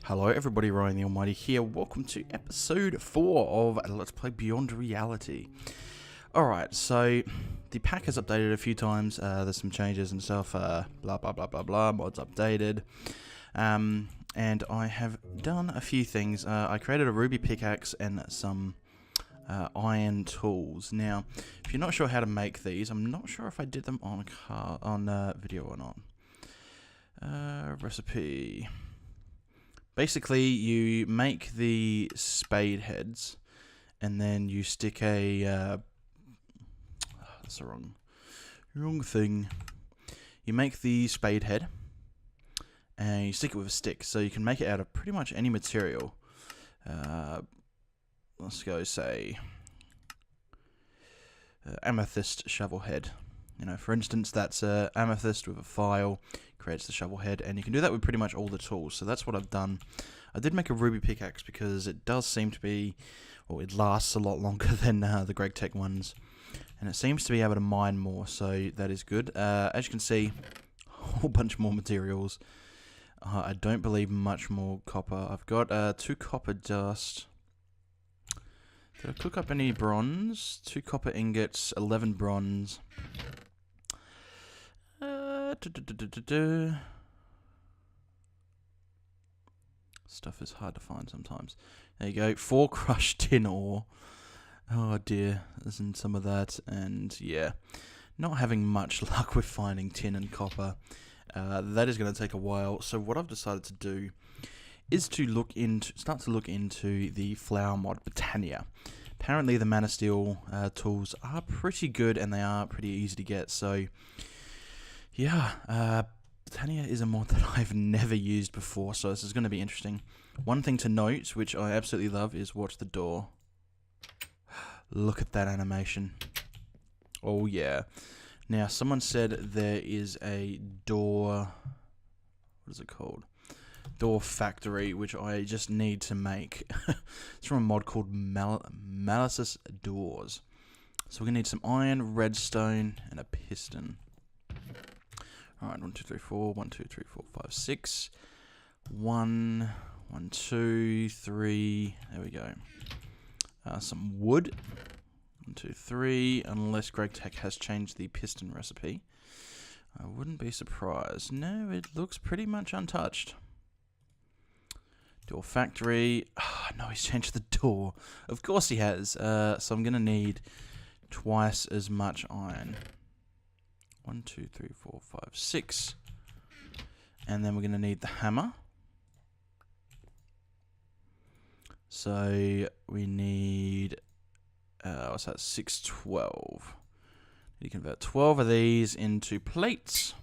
Hello everybody, Ryan the Almighty here. Welcome to episode 4 of Let's Play Beyond Reality. Alright, so the pack has updated a few times. There's some changes and stuff. Blah blah blah blah blah. Mods updated. And I have done a few things. I created a ruby pickaxe and some iron tools. Now, if you're not sure how to make these, I'm not sure if I did them on video or not. Recipe. Basically, you make the spade heads, and then you stick a. That's the wrong thing. You make the spade head, and you stick it with a stick, so you can make it out of pretty much any material. Let's go say amethyst shovel head. You know, for instance, that's amethyst with a file. Creates the shovel head, and you can do that with pretty much all the tools. So that's what I've done. I did make a ruby pickaxe because it does seem to be, or it lasts a lot longer than the GregTech ones, and it seems to be able to mine more, so that is good. As you can see, a whole bunch more materials. I don't believe much more copper. I've got 2 copper dust. Did I cook up any bronze? 2 copper ingots, 11 bronze. Stuff is hard to find sometimes. There you go, 4 crushed tin ore. Oh dear, isn't some of that? And yeah, not having much luck with finding tin and copper. That is going to take a while. So what I've decided to do is to start to look into the flower mod Botania. Apparently the mana steel tools are pretty good and they are pretty easy to get. So yeah, Botania is a mod that I've never used before, so this is going to be interesting. One thing to note, which I absolutely love, is watch the door. Look at that animation. Oh yeah. Now, someone said there is a door... What is it called? Door factory, which I just need to make. It's from a mod called Malicious Doors. So we're going to need some iron, redstone, and a piston. Alright, 1, 2, 3, 4, 1, 2, 3, 4, 5, 6. 1, 1, 2, 3. There we go. Some wood. 1, 2, 3. Unless GregTech has changed the piston recipe. I wouldn't be surprised. No, it looks pretty much untouched. Door factory. Oh, no, he's changed the door. Of course he has. So I'm going to need twice as much iron. 1, 2, 3, 4, 5, 6. And then we're going to need the hammer. So we need, what's that, 6, 12. You convert 12 of these into plates.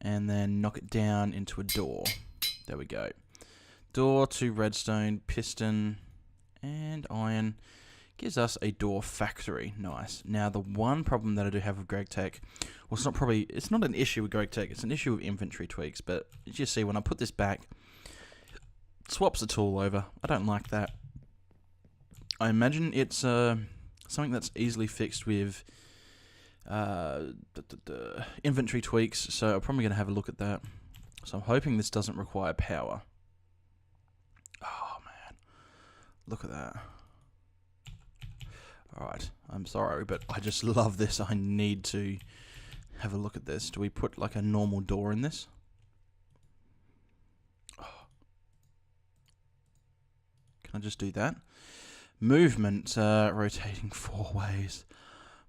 And then knock it down into a door. There we go. Door to redstone, piston, and iron. Gives us a door factory. Nice. Now, the one problem that I do have with GregTech, well, it's not an issue with GregTech, it's an issue with inventory tweaks, but as you see, when I put this back, it swaps the tool over. I don't like that. I imagine it's something that's easily fixed with inventory tweaks, so I'm probably going to have a look at that. So I'm hoping this doesn't require power. Oh, man. Look at that. Alright, I'm sorry, but I just love this. I need to have a look at this. Do we put like a normal door in this? Oh. Can I just do that? Movement, rotating 4 ways.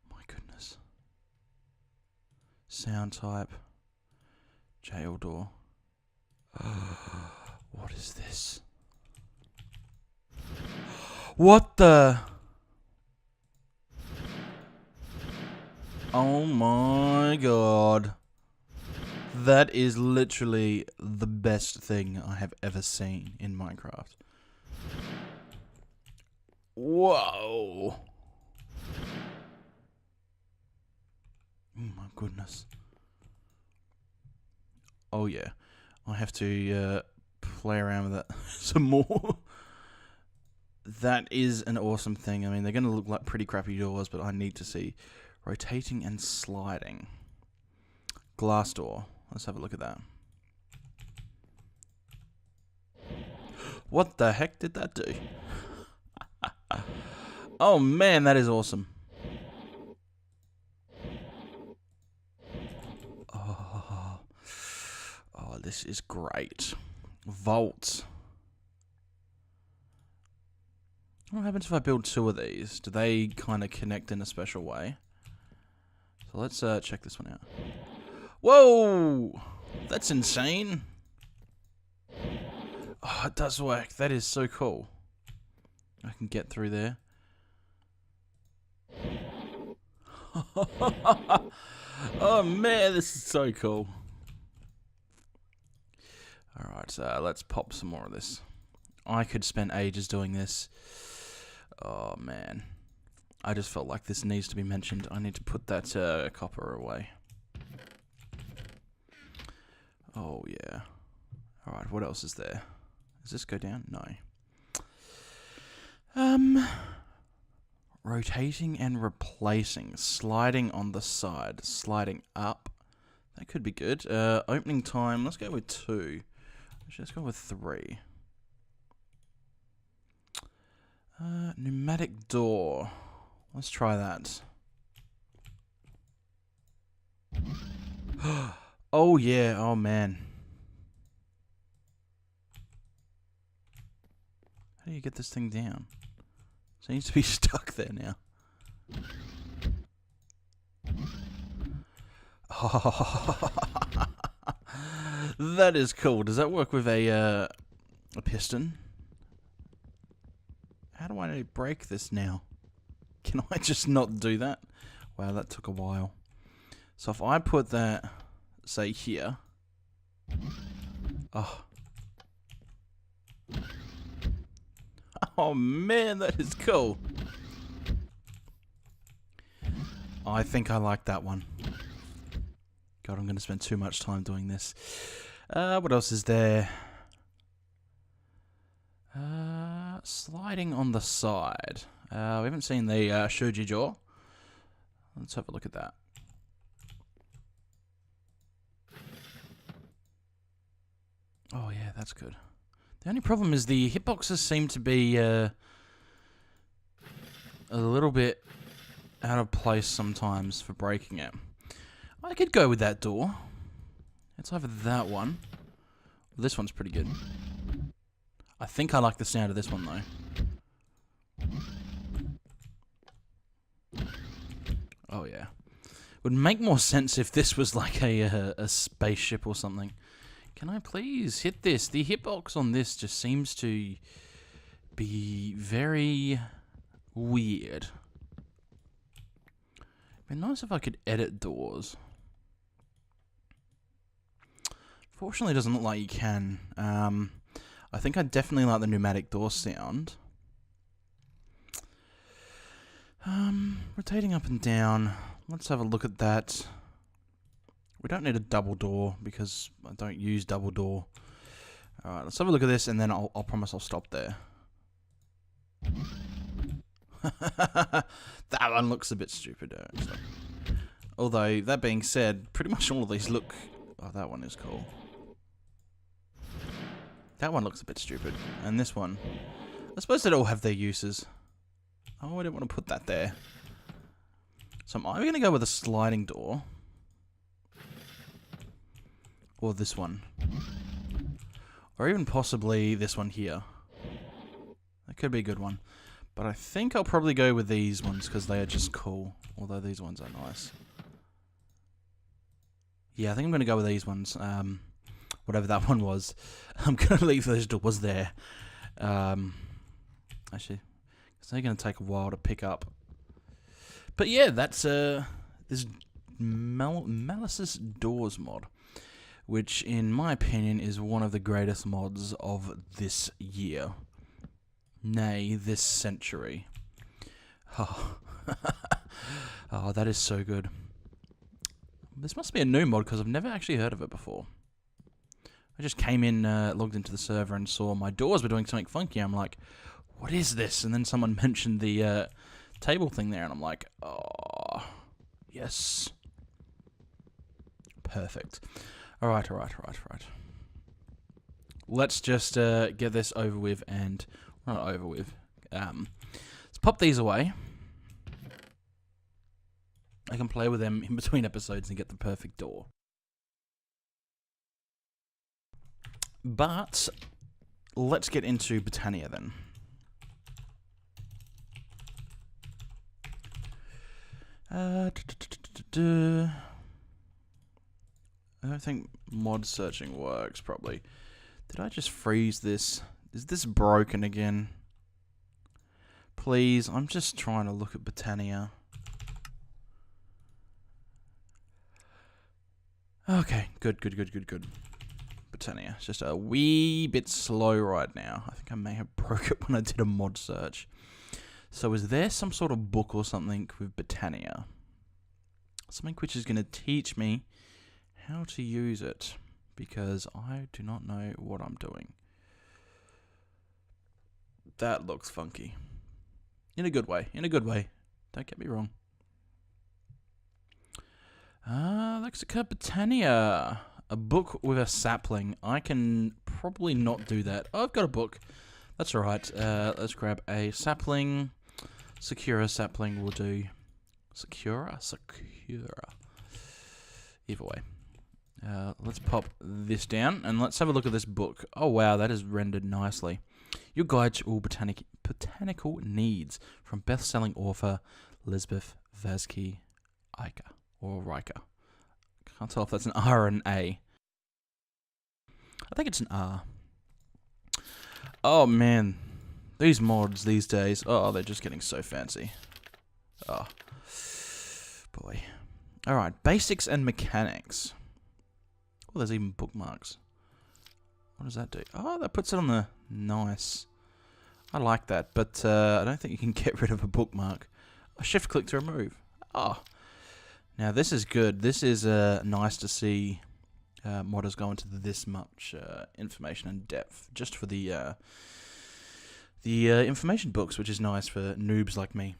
My goodness. Sound type. Jail door. What is this? What the... Oh my god. That is literally the best thing I have ever seen in Minecraft. Whoa. Oh my goodness. Oh yeah. I have to play around with that some more. That is an awesome thing. I mean, they're going to look like pretty crappy doors, but I need to see... Rotating and sliding. Glass door. Let's have a look at that. What the heck did that do? Oh man, that is awesome. Oh, this is great. Vaults. What happens if I build 2 of these? Do they kind of connect in a special way? So let's check this one out. Whoa! That's insane. Oh, it does work. That is so cool. I can get through there. Oh man, this is so cool. Alright, so let's pop some more of this. I could spend ages doing this. Oh man. I just felt like this needs to be mentioned. I need to put that copper away. Oh yeah. Alright, what else is there? Does this go down? No. Rotating and replacing. Sliding on the side. Sliding up. That could be good. Opening time. Let's go with 2. Actually, let's go with 3. Pneumatic door. Let's try that. Oh yeah. Oh man. How do you get this thing down? Seems to be stuck there now. Oh, that is cool. Does that work with a piston? How do I break this now? Can I just not do that? Wow, that took a while. So if I put that, say here. Oh. Oh man, that is cool. I think I like that one. God, I'm going to spend too much time doing this. What else is there? Sliding on the side. We haven't seen the Shoji jaw. Let's have a look at that. Oh yeah, that's good. The only problem is the hitboxes seem to be a little bit out of place sometimes for breaking it. I could go with that door. It's either that one. This one's pretty good. I think I like the sound of this one though. Oh yeah. Would make more sense if this was like a spaceship or something. Can I please hit this? The hitbox on this just seems to be very weird. It'd be nice if I could edit doors. Fortunately, it doesn't look like you can. I think I definitely like the pneumatic door sound. Rotating up and down. Let's have a look at that. We don't need a double door because I don't use double door. Alright, let's have a look at this and then I'll promise I'll stop there. That one looks a bit stupid, actually. Although, that being said, pretty much all of these look... Oh, that one is cool. That one looks a bit stupid. And this one... I suppose they'd all have their uses. Oh, I didn't want to put that there. So I'm either going to go with a sliding door. Or this one. Or even possibly this one here. That could be a good one. But I think I'll probably go with these ones because they are just cool. Although these ones are nice. Yeah, I think I'm going to go with these ones. Whatever that one was. I'm going to leave those doors there. Actually, because they're going to take a while to pick up. But yeah, that's this Malice's Doors mod. Which, in my opinion, is one of the greatest mods of this year. Nay, this century. Oh, oh that is so good. This must be a new mod, because I've never actually heard of it before. I just came in, logged into the server, and saw my doors were doing something funky. I'm like, what is this? And then someone mentioned the table thing there, and I'm like, oh, yes. Perfect. Alright. let's just get this over with, and not over with. Let's pop these away. I can play with them in between episodes and get the perfect door. But let's get into Britannia then. I don't think mod searching works, probably. Did I just freeze this? Is this broken again? Please, I'm just trying to look at Britannia. Okay, good. Britannia. It's just a wee bit slow right now. I think I may have broke it when I did a mod search. So is there some sort of book or something with Britannia? Something which is going to teach me how to use it, because I do not know what I'm doing. That looks funky. In a good way. Don't get me wrong. Lexica Britannia. A book with a sapling. I can probably not do that. Oh, I've got a book. That's alright. Let's grab a sapling. Secura sapling will do. Secura? Either way. Let's pop this down and let's have a look at this book. Oh wow, that is rendered nicely. Your Guide to All Botanical Needs, from best-selling author Lisbeth Vasky Iker, or Riker. Can't tell if that's an R or an A. I think it's an R. Oh man, these mods these days, oh, they're just getting so fancy. Oh, boy. Alright, basics and mechanics. Oh, there's even bookmarks. What does that do? Oh, that puts it on the... Nice. I like that, but I don't think you can get rid of a bookmark. A shift click to remove. Oh. Now, this is good. This is nice to see modders go into this much information and depth, just for the information books, which is nice for noobs like me.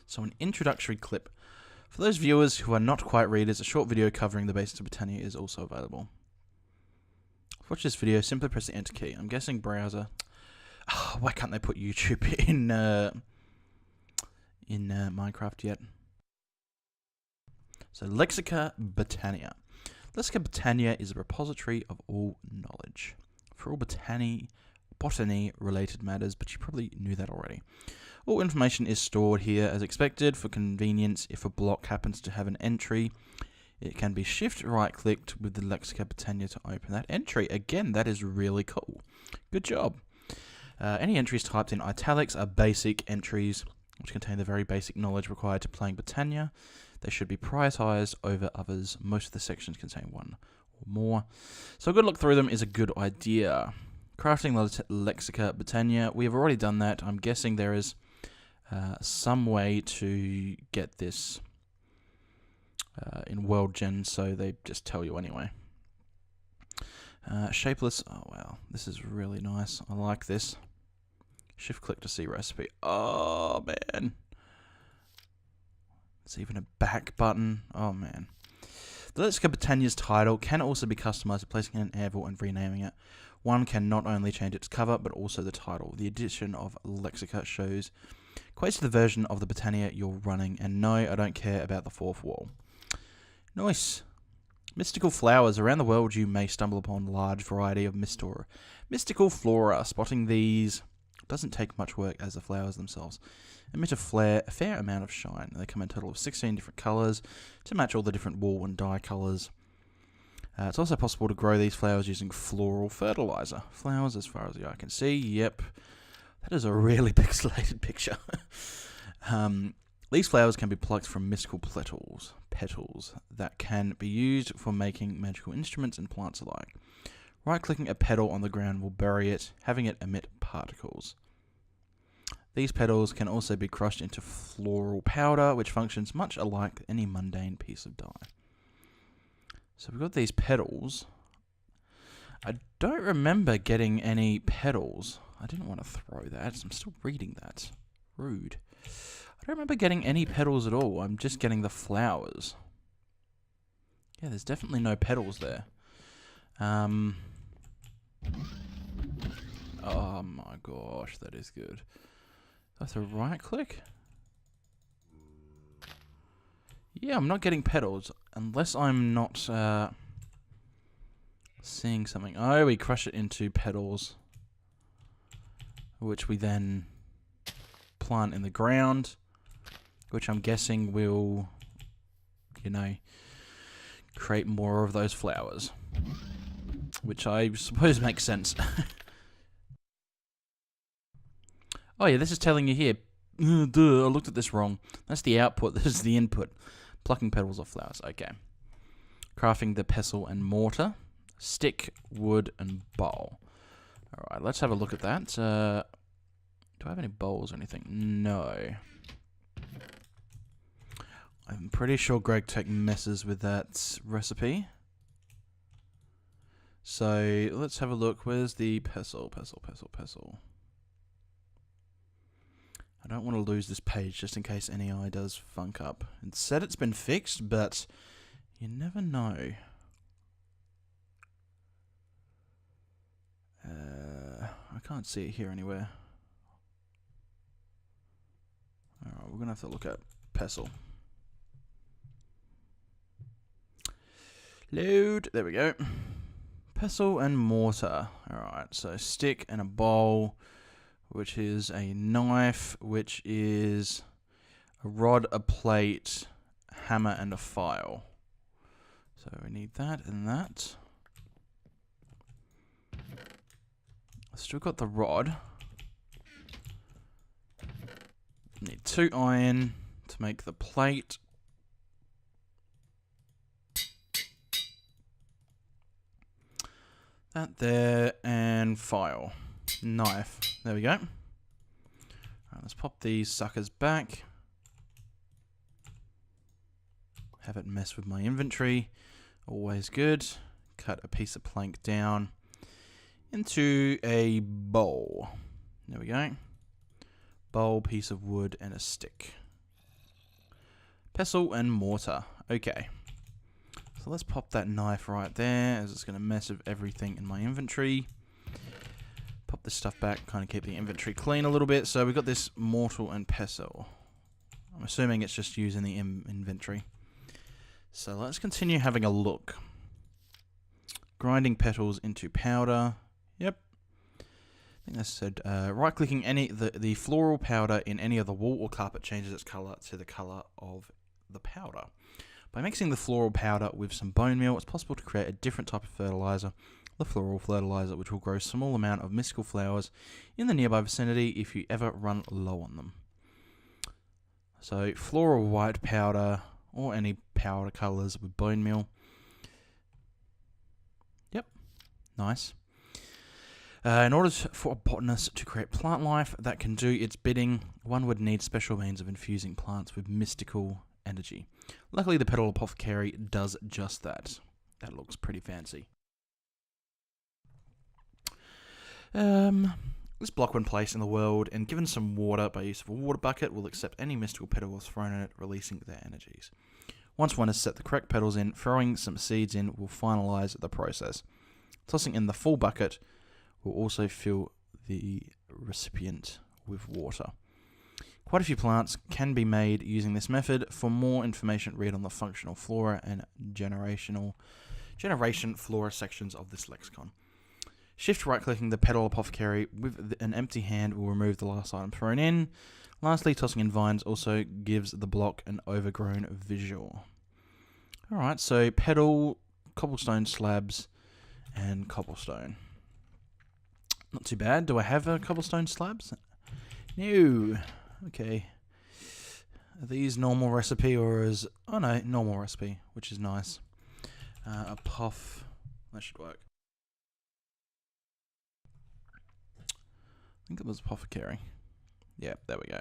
So an introductory clip. For those viewers who are not quite readers, a short video covering the basics of Britannia is also available. To watch this video, simply press the enter key. I'm guessing browser. Oh, why can't they put YouTube in Minecraft yet? So Lexica Britannia. Lexica Britannia is a repository of all knowledge for all botany-related matters, but you probably knew that already. All information is stored here as expected. For convenience, if a block happens to have an entry, it can be shift right-clicked with the Lexica Britannia to open that entry. Again, that is really cool. Good job. Any entries typed in italics are basic entries, which contain the very basic knowledge required to playing Britannia. They should be prioritized over others. Most of the sections contain one or more. So a good look through them is a good idea. Crafting Lexica Britannia. We have already done that. I'm guessing there is some way to get this in World Gen, so they just tell you anyway. Shapeless. Oh wow, this is really nice. I like this. Shift click to see recipe. Oh man. There's even a back button. Oh man. The Lexica Britannia's title can also be customized by placing an anvil and renaming it. One can not only change its cover, but also the title. The addition of Lexica shows equates to the version of the Britannia you're running. And no, I don't care about the fourth wall. Nice. Mystical flowers. Around the world, you may stumble upon a large variety of mystical flora. Spotting these doesn't take much work, as the flowers themselves emit a fair amount of shine. They come in a total of 16 different colours to match all the different wool and dye colours. It's also possible to grow these flowers using floral fertilizer. Flowers, as far as the eye can see. Yep. That is a really pixelated picture. These flowers can be plucked from mystical petals that can be used for making magical instruments and plants alike. Right-clicking a petal on the ground will bury it, having it emit particles. These petals can also be crushed into floral powder, which functions much alike any mundane piece of dye. So we've got these petals. I don't remember getting any petals. I didn't want to throw that. I'm still reading that. Rude. I don't remember getting any petals at all. I'm just getting the flowers. Yeah, there's definitely no petals there. Oh my gosh, that is good. That's a right click? Yeah, I'm not getting petals unless I'm not seeing something. Oh, we crush it into petals, which we then plant in the ground, which I'm guessing will, you know, create more of those flowers, which I suppose makes sense. Oh yeah, this is telling you here. Duh, I looked at this wrong. That's the output. This is the input. Plucking petals off flowers. Okay. Crafting the pestle and mortar. Stick, wood, and bowl. Alright, let's have a look at that. Do I have any bowls or anything? No. I'm pretty sure GregTech messes with that recipe. So, let's have a look. Where's the pestle? Pestle. I don't want to lose this page just in case any AI does funk up. It said it's been fixed, but you never know. I can't see it here anywhere. Alright, we're going to have to look at pestle. Load. There we go. Pestle and mortar. Alright, so stick and a bowl, which is a knife, which is a rod, a plate, hammer, and a file. So we need that and that. I've still got the rod. Need 2 iron to make the plate. That there, and file. Knife. There we go. Alright, let's pop these suckers back. Have it mess with my inventory. Always good. Cut a piece of plank down into a bowl. There we go. Bowl, piece of wood, and a stick. Pestle and mortar. Okay. So let's pop that knife right there, as it's going to mess with everything in my inventory. Pop this stuff back, kind of keep the inventory clean a little bit. So we've got this mortar and pestle. I'm assuming it's just using the inventory. So let's continue having a look. Grinding petals into powder. Yep. I think that said right-clicking the floral powder in any of the wall or carpet changes its colour to the colour of the powder. By mixing the floral powder with some bone meal, it's possible to create a different type of fertilizer, the floral fertilizer, which will grow a small amount of mystical flowers in the nearby vicinity if you ever run low on them. So floral white powder, or any powder colours with bone meal. Yep, nice. In order for a botanist to create plant life that can do its bidding, one would need special means of infusing plants with mystical energy. Luckily, the Petal Apothecary does just that. That looks pretty fancy. This block, when placed in the world and given some water by use of a water bucket, will accept any mystical petals thrown in it, releasing their energies. Once one has set the correct petals in, throwing some seeds in will finalize the process. Tossing in the full bucket will also fill the recipient with water. Quite a few plants can be made using this method. For more information, read on the functional flora and generation flora sections of this lexicon. Shift right-clicking the Petal Apothecary with an empty hand will remove the last item thrown in. Lastly, tossing in vines also gives the block an overgrown visual. Alright, so petal, cobblestone slabs, and cobblestone. Not too bad. Do I have cobblestone slabs? No. Okay. Are these normal recipe or is... Oh no, normal recipe, which is nice. A puff. That should work. I think it was apothecary. Yeah, there we go.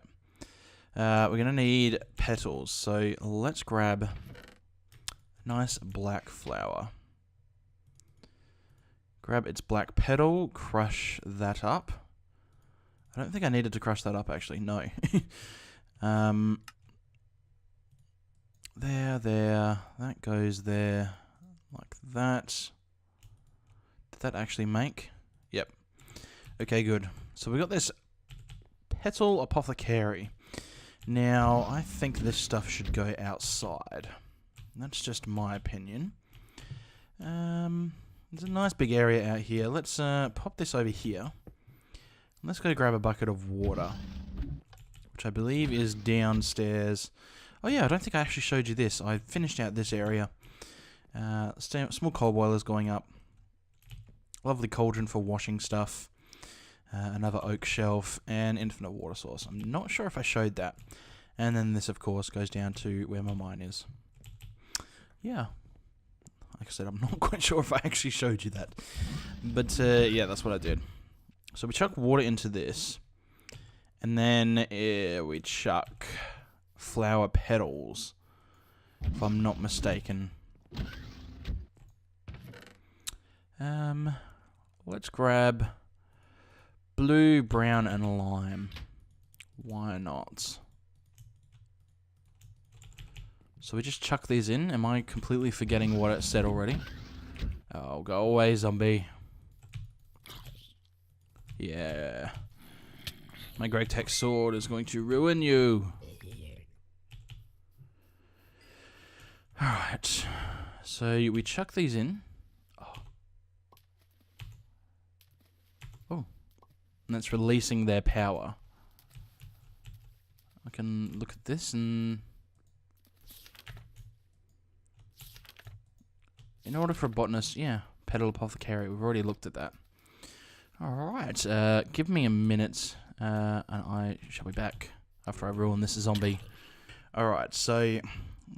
We're going to need petals. So let's grab a nice black flower. Grab its black petal, crush that up. I don't think I needed to crush that up, actually. No. There. That goes there. Like that. Did that actually make? Yep. Okay, good. So we got this Petal Apothecary. Now, I think this stuff should go outside. That's just my opinion. There's a nice big area out here. Let's pop this over here. Let's go grab a bucket of water, which I believe is downstairs. Oh yeah, I don't think I actually showed you this. I finished out this area. Small coal boilers going up. Lovely cauldron for washing stuff. Another oak shelf and infinite water source. I'm not sure if I showed that. And then this, of course, goes down to where my mine is. Yeah. Like I said, I'm not quite sure if I actually showed you that. But, yeah, that's what I did. So we chuck water into this. And then we chuck flower petals, if I'm not mistaken. Let's grab blue, brown, and lime. Why not? So we just chuck these in. Am I completely forgetting what it said already? Oh, go away, zombie. Yeah. My GregTech sword is going to ruin you. Alright. So we chuck these in. Oh. And that's releasing their power. I can look at this and... In order for a botanist, yeah, Petal Apothecary, we've already looked at that. Alright, give me a minute, and I shall be back after I ruin this zombie. Alright, so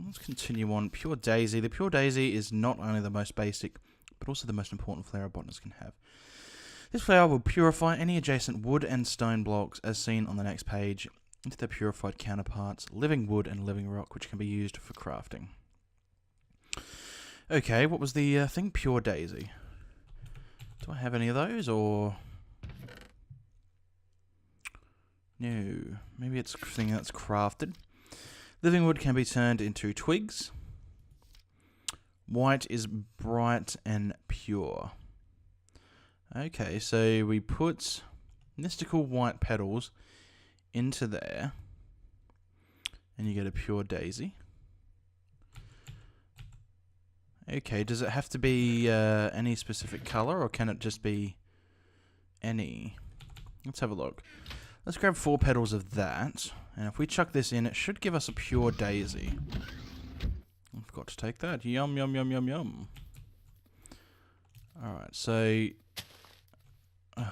let's continue on. Pure Daisy. The Pure Daisy is not only the most basic, but also the most important flower a botanist can have. This flower will purify any adjacent wood and stone blocks, as seen on the next page, into their purified counterparts, living wood and living rock, which can be used for crafting. Okay, what was the thing? Pure Daisy. Do I have any of those, or... No. Maybe it's a thing that's crafted. Living wood can be turned into twigs. White is bright and pure. Okay, so we put mystical white petals into there, and you get a Pure Daisy. Okay, does it have to be any specific color, or can it just be any? Let's have a look. Let's grab 4 petals of that, and if we chuck this in, it should give us a Pure Daisy. I forgot to take that. Yum, yum, yum, yum, yum. Alright, so... So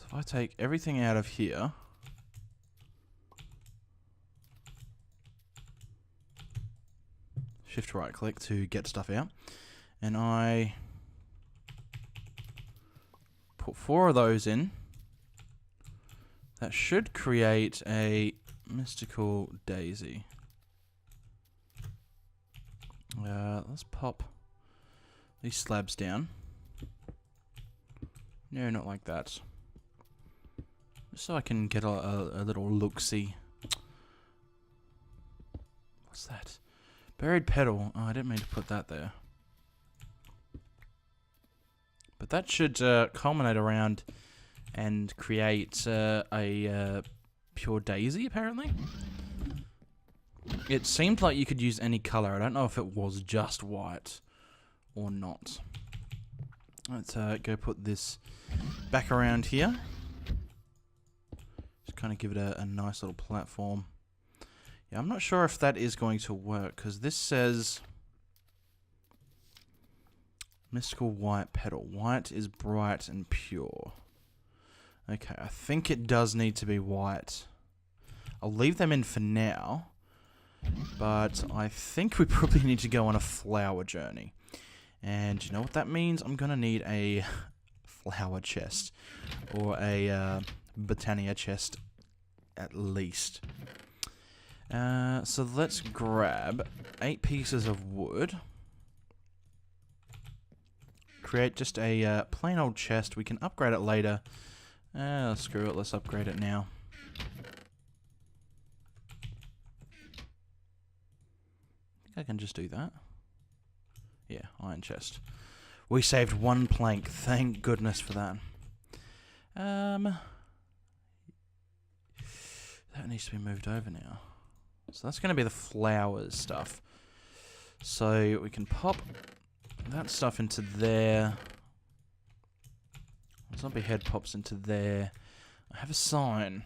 if I take everything out of here... Shift right click to get stuff out. And I put 4 of those in. That should create a mystical daisy. Let's pop these slabs down. No, not like that. Just so I can get a little look-see. What's that? Buried petal. Oh, I didn't mean to put that there. But that should culminate around and create a Pure Daisy, apparently. It seemed like you could use any color. I don't know if it was just white or not. Let's go put this back around here. Just kind of give it a nice little platform. Yeah, I'm not sure if that is going to work, because this says mystical white petal. White is bright and pure. Okay, I think it does need to be white. I'll leave them in for now, but I think we probably need to go on a flower journey. And you know what that means? I'm going to need a flower chest, or a botania chest at least. So let's grab 8 pieces of wood. Create just a plain old chest. We can upgrade it later. Screw it, let's upgrade it now. I think I can just do that. Yeah, iron chest. We saved 1 plank, thank goodness for that. That needs to be moved over now. So that's going to be the flowers stuff. So we can pop that stuff into there. Zombie head pops into there. I have a sign.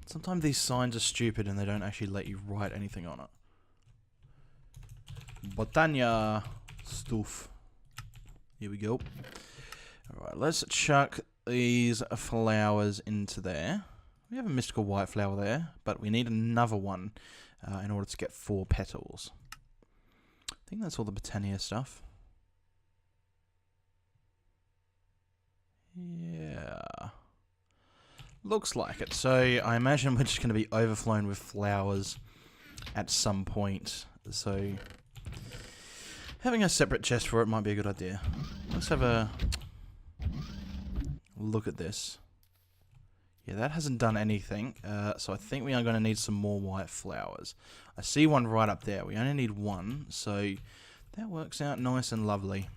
Sometimes these signs are stupid and they don't actually let you write anything on it. Botania stuff. Here we go. Alright, let's chuck these flowers into there. We have a mystical white flower there, but we need another one in order to get 4 petals. I think that's all the Botania stuff. Yeah. Looks like it. So I imagine we're just going to be overflown with flowers at some point. So having a separate chest for it might be a good idea. Let's have a look at this. Yeah, that hasn't done anything. So I think we are going to need some more white flowers. I see one right up there. We only need 1. So that works out nice and lovely.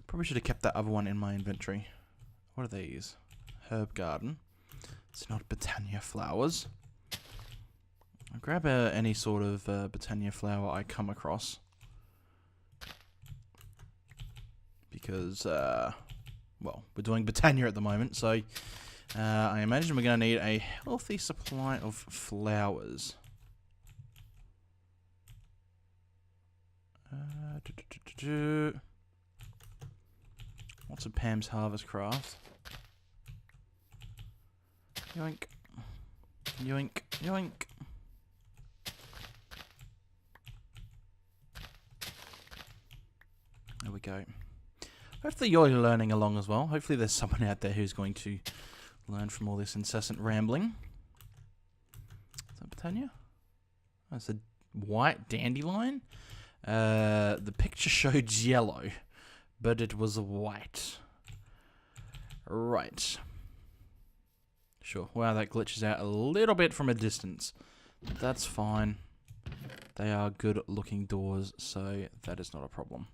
Probably should have kept that other one in my inventory. What are these? Herb garden. It's not Botania flowers. I'll grab any sort of Botania flower I come across. Because, well, we're doing Botania at the moment, so I imagine we're going to need a healthy supply of flowers. Lots of Pam's Harvest Craft. Yoink. Yoink. Yoink. There we go. Hopefully you're learning along as well. Hopefully there's someone out there who's going to learn from all this incessant rambling. Is that Botania? Oh, it's a white dandelion. The picture showed yellow, but it was white. Right. Sure. Wow, that glitches out a little bit from a distance. That's fine. They are good looking doors, so that is not a problem.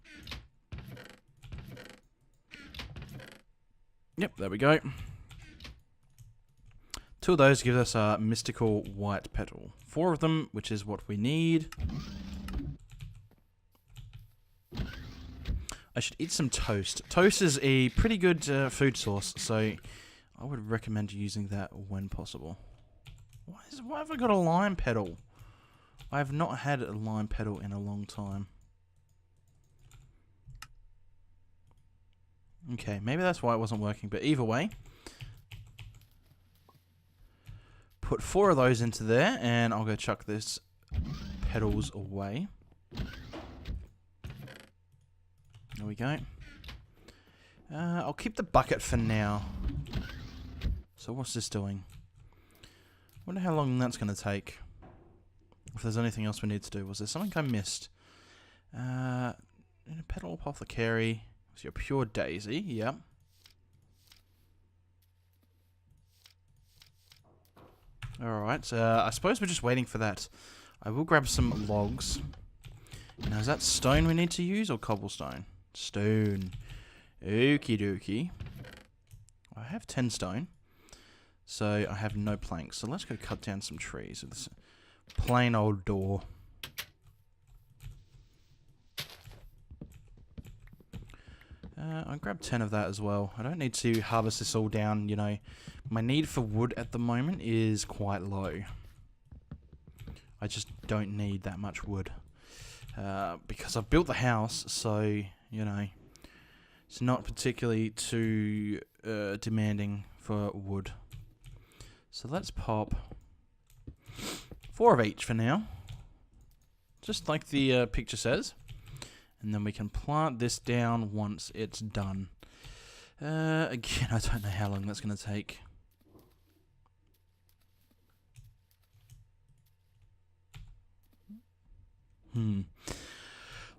Yep, there we go. 2 of those give us a mystical white petal. 4 of them, which is what we need. I should eat some toast. Toast is a pretty good food source, so I would recommend using that when possible. Why have I got a lime petal? I have not had a lime petal in a long time. Okay, maybe that's why it wasn't working, but either way. Put 4 of those into there, and I'll go chuck this petals away. There we go. I'll keep the bucket for now. So what's this doing? Wonder how long that's going to take. If there's anything else we need to do. Was there something I missed? In a petal apothecary. Was your pure daisy? Yep. Alright, I suppose we're just waiting for that. I will grab some logs. Now, is that stone we need to use or cobblestone? Stone. Okie dokie. I have 10 stone. So I have no planks. So let's go cut down some trees with this plain old door. I'll grab 10 of that as well. I don't need to harvest this all down, you know. My need for wood at the moment is quite low. I just don't need that much wood. Because I've built the house, so, you know, it's not particularly too demanding for wood. So let's pop 4 of each for now. Just like the picture says. And then we can plant this down once it's done. Again, I don't know how long that's going to take.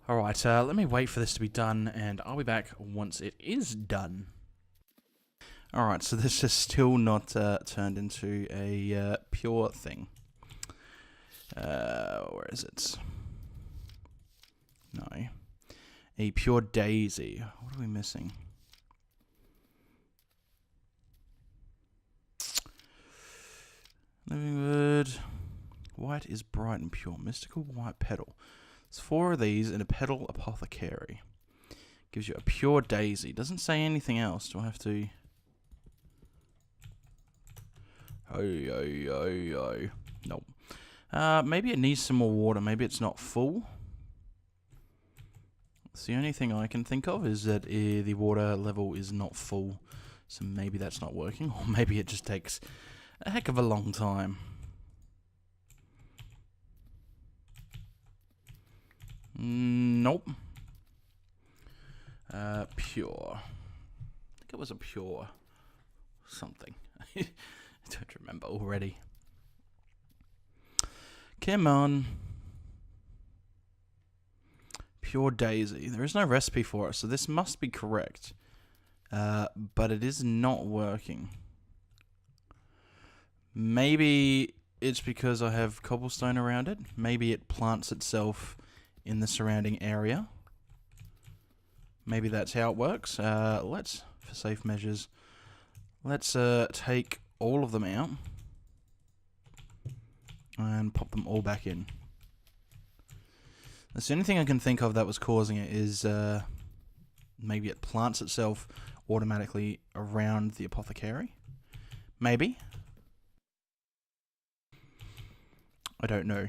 Alright, let me wait for this to be done, and I'll be back once it is done. Alright, so this is still not turned into a pure thing. Where is it? No. A pure daisy. What are we missing? Living wood. White is bright and pure. Mystical white petal. There's 4 of these in a petal apothecary. Gives you a pure daisy. Doesn't say anything else. Do I have to... Nope. Maybe it needs some more water. Maybe it's not full. It's the only thing I can think of is that the water level is not full. So maybe that's not working. Or maybe it just takes a heck of a long time. Nope. Pure. I think it was a pure something. I don't remember already. Come on. Pure daisy. There is no recipe for it, so this must be correct. But it is not working. Maybe it's because I have cobblestone around it. Maybe it plants itself in the surrounding area. Maybe that's how it works. Let's, for safe measures, let's take all of them out and pop them all back in. That's the only thing I can think of that was causing it is maybe it plants itself automatically around the apothecary. Maybe. I don't know.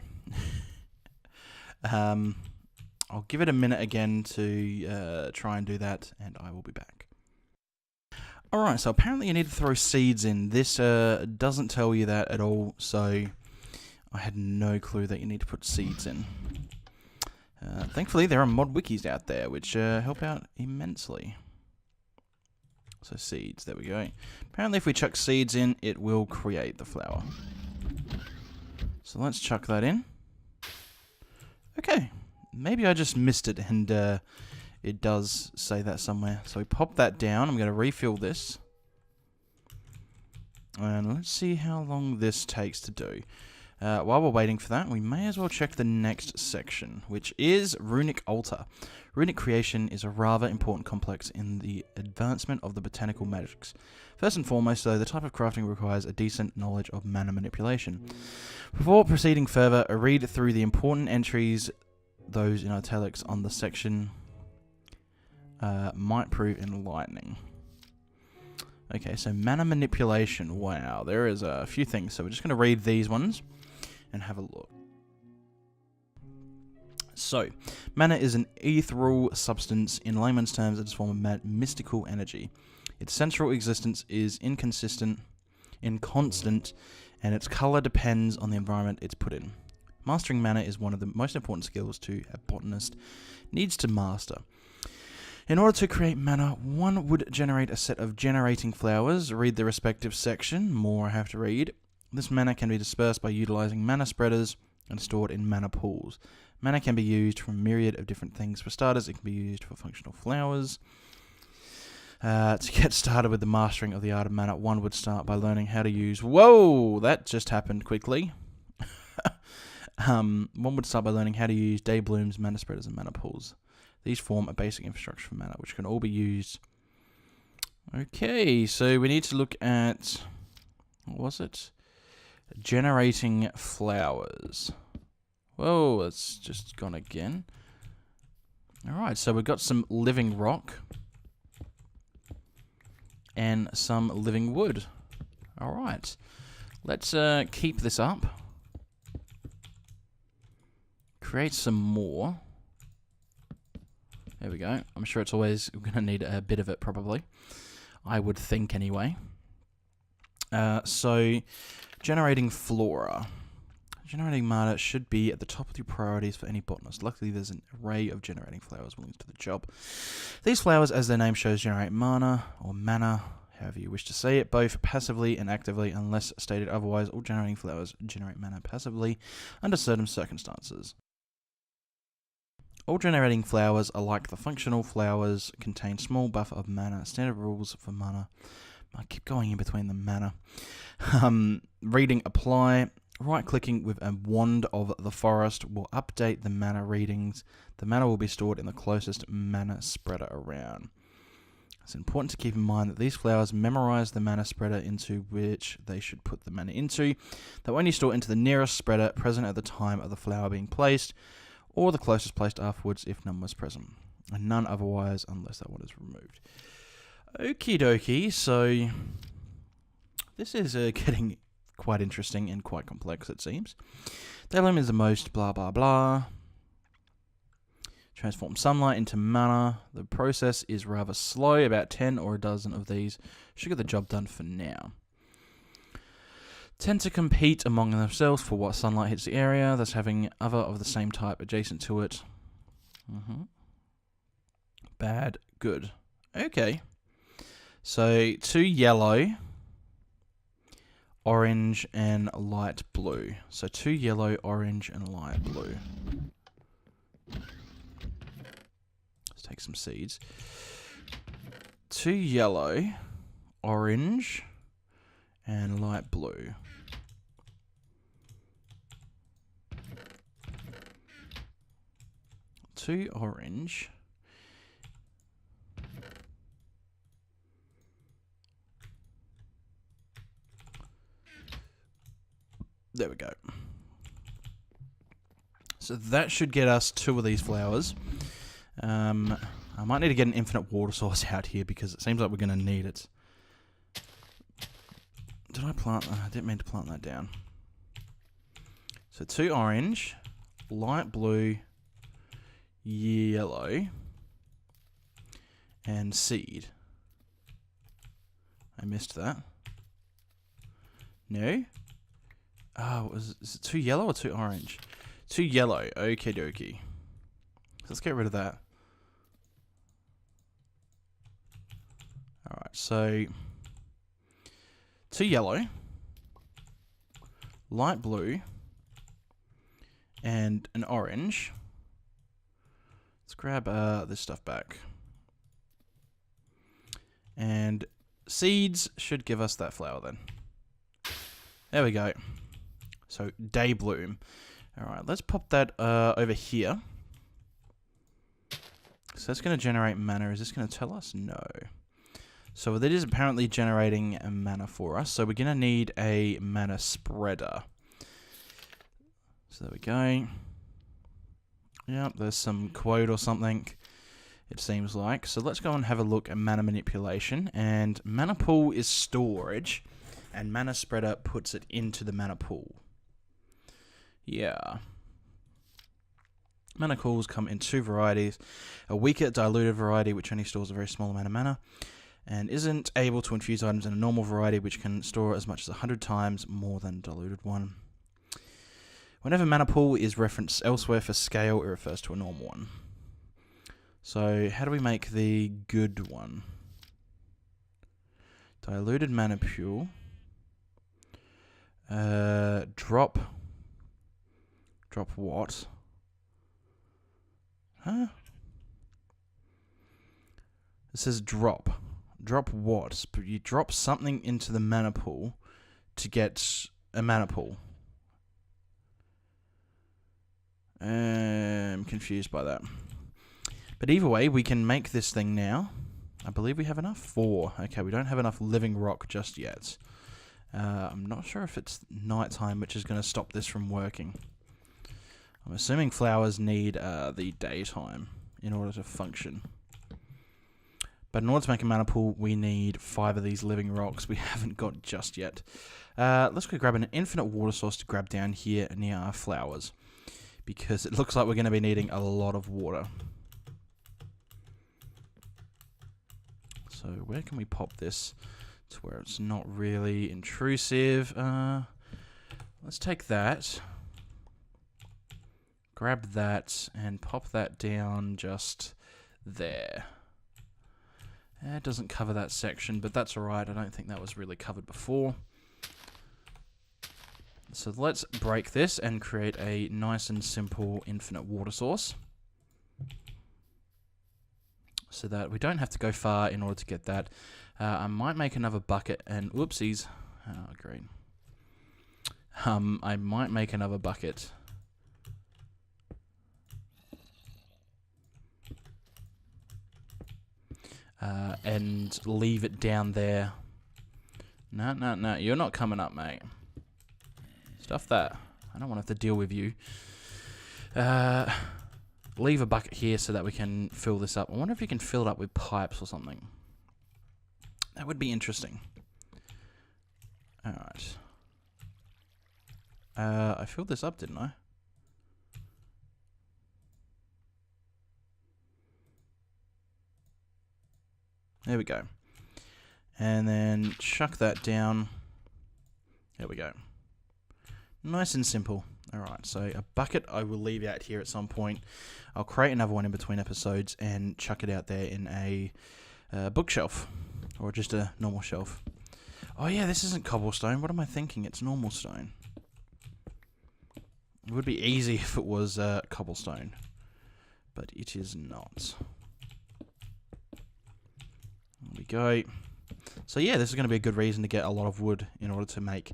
I'll give it a minute again to try and do that, and I will be back. Alright, so apparently you need to throw seeds in. This doesn't tell you that at all, so I had no clue that you need to put seeds in. Thankfully, there are mod wikis out there, which help out immensely. So seeds, there we go. Apparently if we chuck seeds in, it will create the flower. So let's chuck that in. Okay, maybe I just missed it and it does say that somewhere. So we pop that down. I'm going to refill this. And let's see how long this takes to do. While we're waiting for that, we may as well check the next section, which is Runic Altar. Runic creation is a rather important complex in the advancement of the botanical magics. First and foremost, though, the type of crafting requires a decent knowledge of mana manipulation. Before proceeding further, a read through the important entries, those in italics on the section, might prove enlightening. Okay, so mana manipulation. Wow, there is a few things. So we're just going to read these ones and have a look. So, mana is an ethereal substance. In layman's terms, it is a form of mystical energy. Its central existence is inconstant, and its color depends on the environment it's put in. Mastering mana is one of the most important skills a botanist needs to master. In order to create mana, one would generate a set of generating flowers. Read the respective section. More I have to read. This mana can be dispersed by utilizing mana spreaders and stored in mana pools. Mana can be used for a myriad of different things. For starters, it can be used for functional flowers. To get started with the mastering of the art of mana, one would start by learning how to use... Whoa! That just happened quickly. One would start by learning how to use day blooms, mana spreaders, and mana pools. These form a basic infrastructure for mana, which can all be used. Okay, so we need to look at... What was it? Generating flowers. Whoa, it's just gone again. Alright, so we've got some living rock. And some living wood. Alright. Let's keep this up. Create some more. There we go. I'm sure it's always going to need a bit of it, probably. I would think, anyway. So, generating flora. Generating mana should be at the top of your priorities for any botanist. Luckily, there's an array of generating flowers willing to do the job. These flowers, as their name shows, generate mana, or mana, however you wish to say it, both passively and actively, unless stated otherwise. All generating flowers generate mana passively under certain circumstances. All generating flowers are like the functional flowers, contain small buffer of mana. Standard rules for mana. I keep going in between the mana. Reading apply. Right-clicking with a wand of the forest will update the mana readings. The mana will be stored in the closest mana spreader around. It's important to keep in mind that these flowers memorize the mana spreader into which they should put the mana into. They only store into the nearest spreader present at the time of the flower being placed, or the closest placed afterwards if none was present, and none otherwise unless that one is removed. Okie dokie, so this is getting quite interesting and quite complex, it seems. Daylum is the most blah blah blah. Transform sunlight into mana. The process is rather slow. About 10 or a dozen of these should get the job done for now. Tend to compete among themselves for what sunlight hits the area, thus having other of the same type adjacent to it. Bad, good. Okay. So 2 yellow, orange, and light blue. So 2 yellow, orange, and light blue. Let's take some seeds. 2 yellow, orange, and light blue. Two orange. There we go. So that should get us 2 of these flowers. I might need to get an infinite water source out here because it seems like we're going to need it. Did I plant? I didn't mean to plant that down. So 2 orange, light blue, yellow, and seed. I missed that. No? Oh, is it 2 yellow or 2 orange? 2 yellow. Okie dokie. Let's get rid of that. Alright, so 2 yellow, light blue, and an orange. Let's grab this stuff back. And seeds should give us that flower then. There we go. So, day bloom. Alright, let's pop that over here. So that's going to generate mana. Is this going to tell us? No. So that is apparently generating a mana for us. So we're going to need a mana spreader. So there we go. Yep, there's some quote or something, it seems like. So let's go and have a look at mana manipulation. And mana pool is storage, and mana spreader puts it into the mana pool. Yeah. Mana pools come in 2 varieties. A weaker diluted variety, which only stores a very small amount of mana, and isn't able to infuse items, in a normal variety, which can store as much as 100 times more than a diluted one. Whenever mana pool is referenced elsewhere for scale, it refers to a normal one. So, how do we make the good one? Diluted mana pool. Drop what? Huh? It says drop. Drop what? But you drop something into the mana pool to get a mana pool. I'm confused by that. But either way, we can make this thing now. I believe we have enough. 4. Okay, we don't have enough living rock just yet. I'm not sure if it's nighttime, which is going to stop this from working. I'm assuming flowers need the daytime in order to function. But in order to make a mana pool, we need 5 of these living rocks we haven't got just yet. Let's go grab an infinite water source to grab down here near our flowers, because it looks like we're going to be needing a lot of water. So where can we pop this to where it's not really intrusive? Let's take that. Grab that and pop that down just there. It doesn't cover that section, but that's alright. I don't think that was really covered before. So let's break this and create a nice and simple infinite water source. so that we don't have to go far in order to get that. I might make another bucket and whoopsies. Oh, great. I might make another bucket. And leave it down there. No, you're not coming up, mate. Stuff that. I don't want to have to deal with you. Leave a bucket here so that we can fill this up. I wonder if we can fill it up with pipes or something. That would be interesting. Alright. I filled this up, didn't I? There we go. And then chuck that down. There we go. Nice and simple. Alright, so a bucket I will leave out here at some point. I'll create another one in between episodes and chuck it out there in a bookshelf. Or just a normal shelf. Oh yeah, this isn't cobblestone. What am I thinking? It's normal stone. It would be easy if it was cobblestone. But it is not. There we go. So yeah, this is going to be a good reason to get a lot of wood in order to make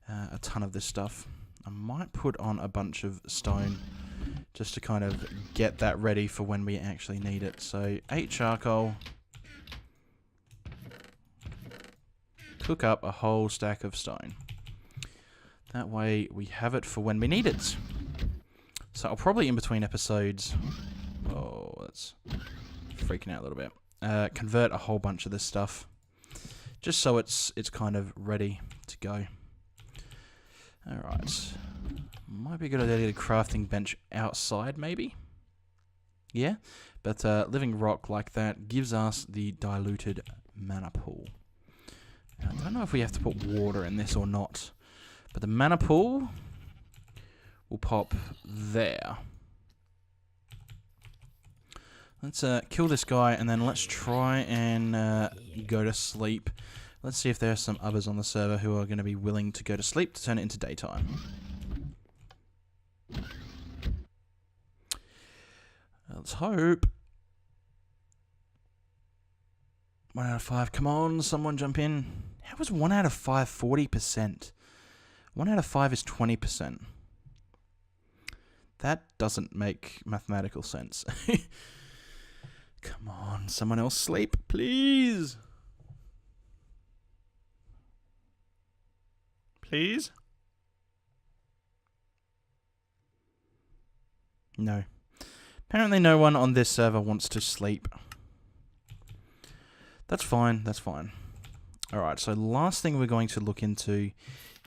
a ton of this stuff. I might put on a bunch of stone just to kind of get that ready for when we actually need it. So 8 charcoal. Cook up a whole stack of stone. That way we have it for when we need it. So I'll probably in between episodes... Oh, that's freaking out a little bit. Convert a whole bunch of this stuff. Just so it's kind of ready to go. Alright. Might be a good idea to get a crafting bench outside, maybe? Yeah? But living rock like that gives us the diluted mana pool. Now, I don't know if we have to put water in this or not. But the mana pool will pop there. Let's kill this guy and then let's try and go to sleep. Let's see if there are some others on the server who are going to be willing to go to sleep to turn it into daytime. Let's hope. 1 out of 5. Come on, someone jump in. How is 1 out of 5 40%? 1 out of 5 is 20%. That doesn't make mathematical sense. Come on, someone else sleep, please. Please? No. Apparently no one on this server wants to sleep. That's fine, that's fine. Alright, so last thing we're going to look into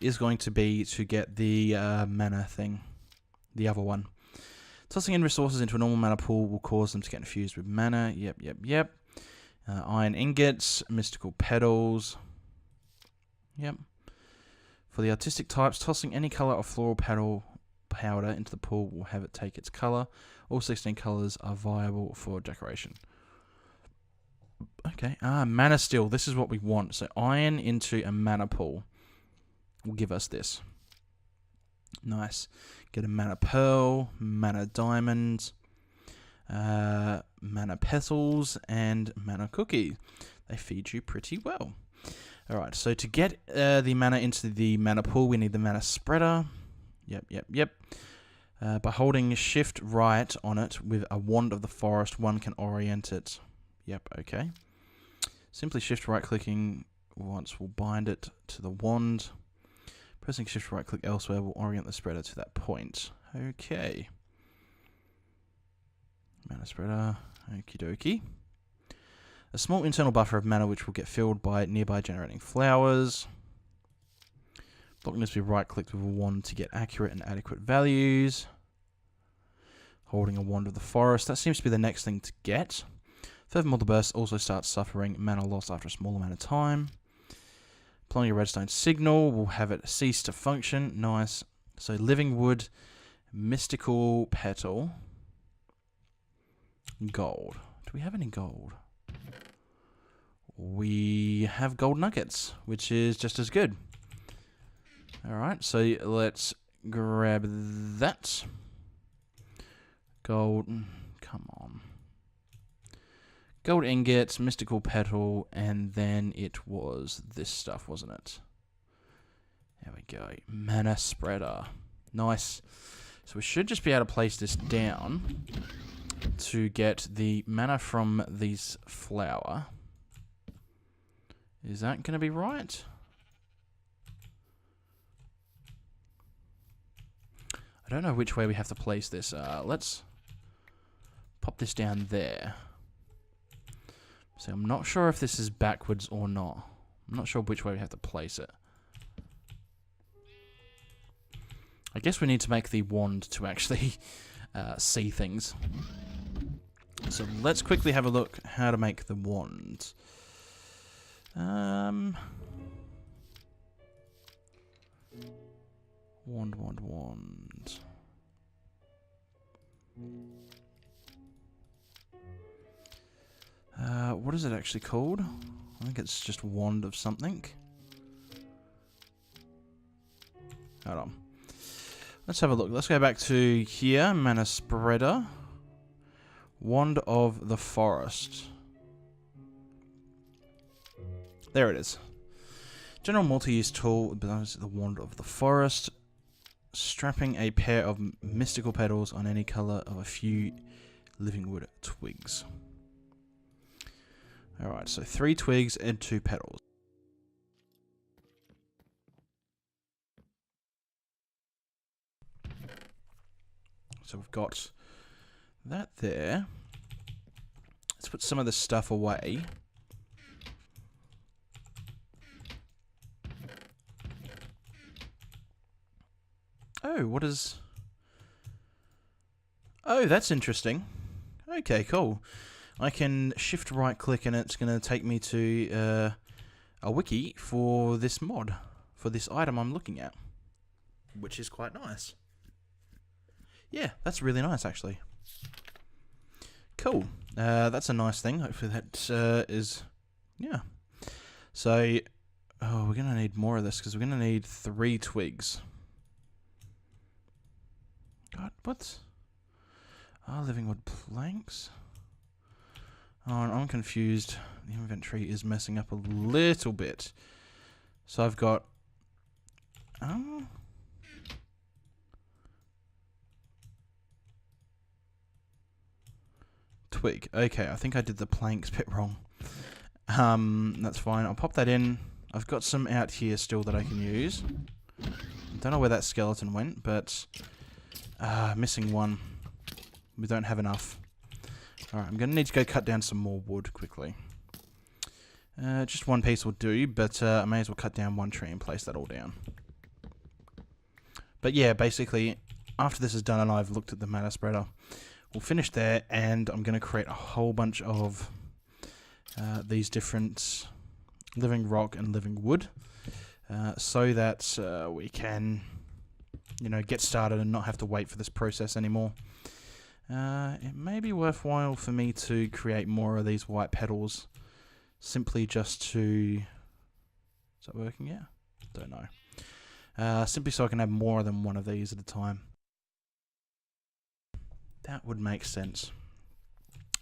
is going to be to get the mana thing. The other one. Tossing in resources into a normal mana pool will cause them to get infused with mana. Yep. Iron ingots, mystical petals. Yep. For the artistic types, tossing any color of floral petal powder into the pool will have it take its color. All 16 colors are viable for decoration. Okay. Mana steel. This is what we want. So iron into a mana pool will give us this. Nice. Get a mana pearl, mana diamond, mana petals, and mana cookie. They feed you pretty well. Alright, so to get the mana into the mana pool, we need the mana spreader. Yep. By holding shift right on it with a wand of the forest, one can orient it. Yep, okay. Simply shift right clicking once will bind it to the wand. Pressing shift right click elsewhere will orient the spreader to that point. Okay. Mana spreader. Okie dokie. A small internal buffer of mana which will get filled by nearby generating flowers. Blocking this with right click with a wand to get accurate and adequate values. Holding a wand of the forest. That seems to be the next thing to get. Furthermore, the burst also starts suffering mana loss after a small amount of time. Applying a redstone signal will have it cease to function. Nice. So living wood, mystical petal, gold. Do we have any gold? We have gold nuggets, which is just as good. Alright, so let's grab that. Gold. Come on. Gold ingots, mystical petal, and then it was this stuff, wasn't it? There we go. Mana spreader. Nice. So we should just be able to place this down to get the mana from these flower. Is that going to be right? I don't know which way we have to place this. Let's pop this down there. So I'm not sure if this is backwards or not. I'm not sure which way we have to place it. I guess we need to make the wand to actually see things. So let's quickly have a look how to make the wand. Wand. What is it actually called? I think it's just wand of something. Hold on. Let's have a look. Let's go back to here. Mana spreader. Wand of the forest. There it is. General multi-use tool. The wand of the forest. Strapping a pair of mystical petals on any color of a few living wood twigs. Alright, so 3 twigs and 2 petals. So we've got that there. Let's put some of this stuff away. Oh, what is... Oh, that's interesting. Okay, cool. I can shift right click and it's going to take me to a wiki for this mod, for this item I'm looking at, which is quite nice. Yeah, that's really nice actually. Cool. That's a nice thing. Hopefully that is... Yeah. So, oh, we're going to need more of this because we're going to need 3 twigs. God, what? Oh, living wood planks. Oh, I'm confused. The inventory is messing up a little bit. So I've got... twig. Okay, I think I did the planks bit wrong. That's fine. I'll pop that in. I've got some out here still that I can use. Don't know where that skeleton went, but... missing one. We don't have enough. Alright, I'm going to need to go cut down some more wood quickly. Just 1 piece will do, but I may as well cut down 1 tree and place that all down. But yeah, basically, after this is done and I've looked at the mana spreader, we'll finish there, and I'm going to create a whole bunch of these different living rock and living wood, so that we can, you know, get started and not have to wait for this process anymore. It may be worthwhile for me to create more of these white petals, simply just to... Is that working yet? Don't know. Simply so I can have more than one of these at a time. That would make sense.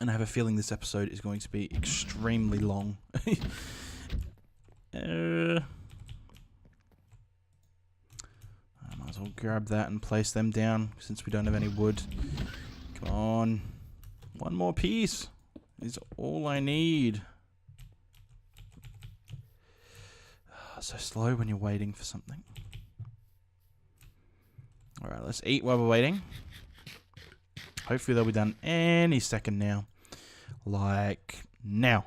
And I have a feeling this episode is going to be extremely long. I might as well grab that and place them down since we don't have any wood. Come on. 1 more piece is all I need. So slow when you're waiting for something. Alright, let's eat while we're waiting. Hopefully they'll be done any second now. Like now.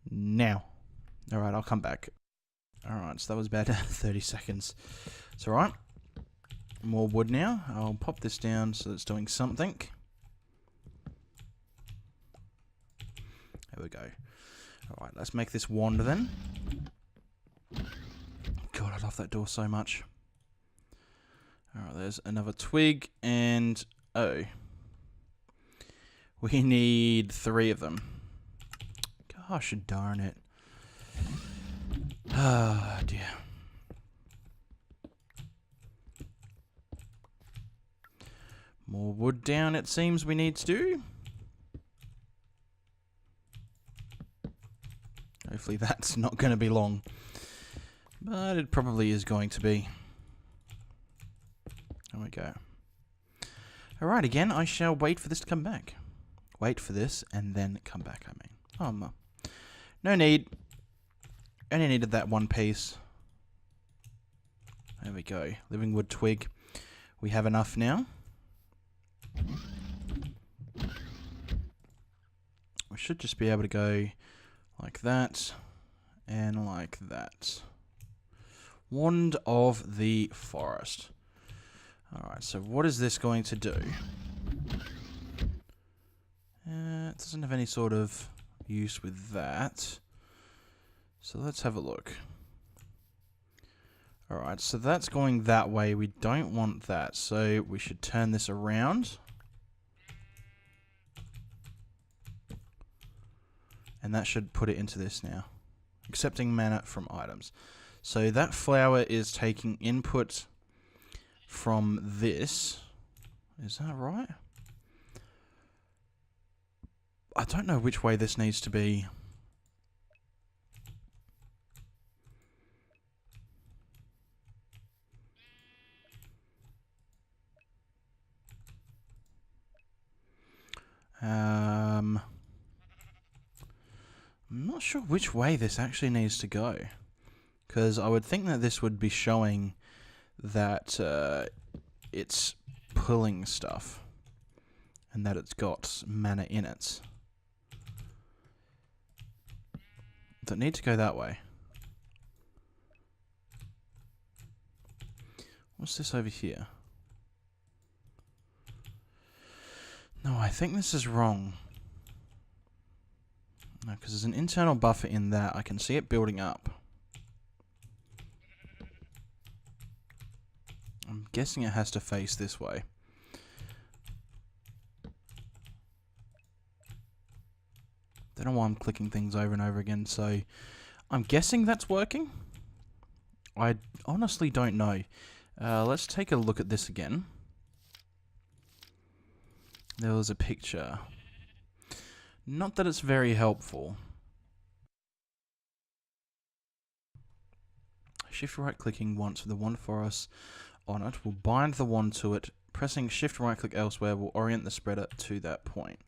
Now. Alright, I'll come back. Alright, so that was about 30 seconds. It's alright. More wood now. I'll pop this down so it's doing something. There we go. Alright, let's make this wand then. God, I love that door so much. Alright, there's another twig and... Oh. We need 3 of them. Gosh darn it. Ah, dear. More wood down, it seems we need to do. Hopefully that's not going to be long. But it probably is going to be. There we go. Alright, again, I shall wait for this to come back. Wait for this and then come back, I mean. Oh, no need. Only needed that one piece. There we go. Living wood twig. We have enough now. We should just be able to go like that and like that. Wand of the forest. Alright, so what is this going to do? It doesn't have any sort of use with that. So let's have a look. Alright, so that's going that way. We don't want that, so we should turn this around. And that should put it into this now. Accepting mana from items. So that flower is taking input from this. Is that right? I don't know which way this needs to be. I'm not sure which way this actually needs to go. Because I would think that this would be showing that it's pulling stuff. And that it's got mana in it. Does it need to go that way? What's this over here? No, I think this is wrong. No, because there's an internal buffer in that. I can see it building up. I'm guessing it has to face this way. Don't know why I'm clicking things over and over again, so I'm guessing that's working. I honestly don't know. Let's take a look at this again. There was a picture. Not that it's very helpful. Shift right clicking once with the wand forest on it will bind the wand to it. Pressing shift right click elsewhere will orient the spreader to that point.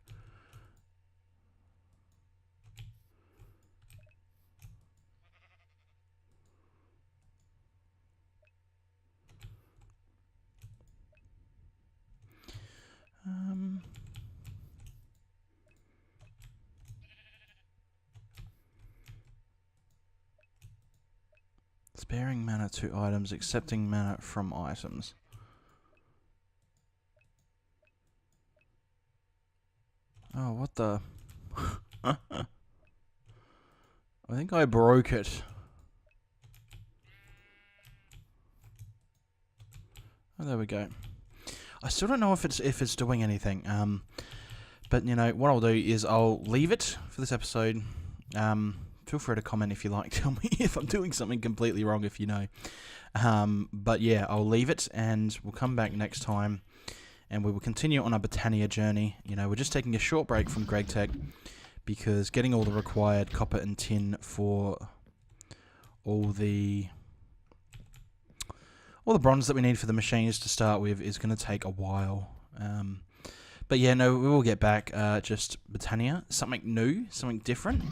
Sparing mana to items, accepting mana from items. Oh, what the... I think I broke it. Oh, there we go. I still don't know if it's doing anything. But you know what I'll do is I'll leave it for this episode. Feel free to comment if you like. Tell me if I'm doing something completely wrong if you know. But yeah, I'll leave it and we'll come back next time and we will continue on our Botania journey. You know, we're just taking a short break from GregTech because getting all the required copper and tin for all the bronze that we need for the machines to start with is going to take a while. But yeah, no, we will get back. Just Botania, something new, something different.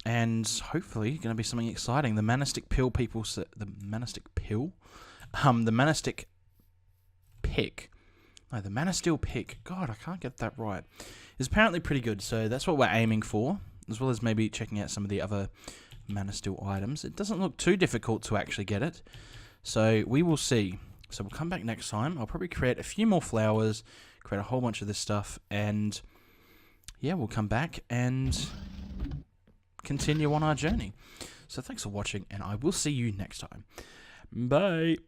And hopefully going to be something exciting. The Manastic Pill people... The Manastic Pill? The Manastic Pick. No, the Manasteel Pick. God, I can't get that right. It's apparently pretty good, so that's what we're aiming for. As well as maybe checking out some of the other Manasteel items. It doesn't look too difficult to actually get it. So we will see. So we'll come back next time. I'll probably create a few more flowers. Create a whole bunch of this stuff. And... yeah, we'll come back and continue on our journey. So thanks for watching, and I will see you next time. Bye.